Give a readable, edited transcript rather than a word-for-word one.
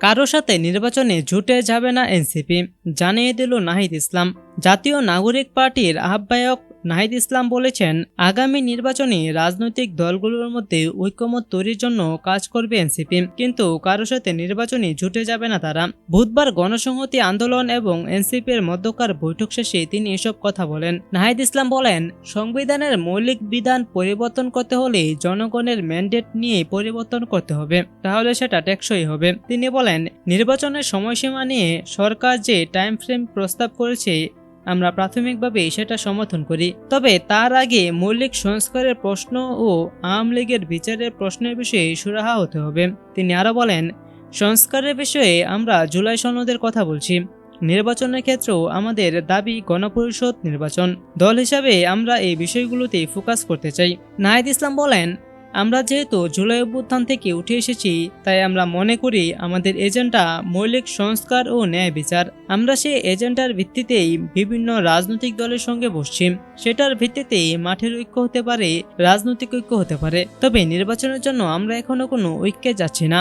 কারো সাথে নির্বাচনে জুটে যাবে না এনসিপি, জানিয়ে দিল নাহিদ ইসলাম। জাতীয় নাগরিক পার্টির আহ্বায়ক নাহিদ ইসলাম বলেছেন, আগামী নির্বাচনে রাজনৈতিক দলগুলোর মধ্যে ঐকমত্য তৈরির জন্য কাজ করবে এনসিপি, কিন্তু কারো সাথে নির্বাচনে জুটে যাবে না তারা। বুধবার গণসংহতি আন্দোলন এবং এনসিপির মধ্যকার বৈঠক শেষে তিনি এসব কথা বলেন। নাহিদ ইসলাম বলেন, সংবিধানের মৌলিক বিধান পরিবর্তন করতে হলে জনগণের ম্যান্ডেট নিয়ে পরিবর্তন করতে হবে, তাহলে সেটা টেকসই হবে। তিনি বলেন, নির্বাচনের সময়সীমা নিয়ে সরকার যে টাইম ফ্রেম প্রস্তাব করেছে আমরা প্রাথমিকভাবে সেটা সমর্থন করি, তবে তার আগে মৌলিক সংস্কারের প্রশ্ন ও আওয়ামী লীগের বিচারের প্রশ্নের বিষয়ে সুরাহা হতে হবে। তিনি আরো বলেন, সংস্কারের বিষয়ে আমরা জুলাই সনদের কথা বলছি। নির্বাচনের ক্ষেত্রেও আমাদের দাবি গণপরিষদ নির্বাচন। দল হিসাবে আমরা এই বিষয়গুলোতেই ফোকাস করতে চাই। নাহিদ ইসলাম বলেন, আমরা যেহেতু জুলাই অভ্যুত্থান থেকে উঠে এসেছি, তাই আমরা মনে করি আমাদের এজেন্ডা মৌলিক সংস্কার ও ন্যায় বিচার। আমরা সেই এজেন্ডার ভিত্তিতেই বিভিন্ন রাজনৈতিক দলের সঙ্গে বসছি। সেটার ভিত্তিতেই মাঠের ঐক্য হতে পারে, রাজনৈতিক ঐক্য হতে পারে, তবে নির্বাচনের জন্য আমরা এখনো কোনো ঐক্যে যাচ্ছি না।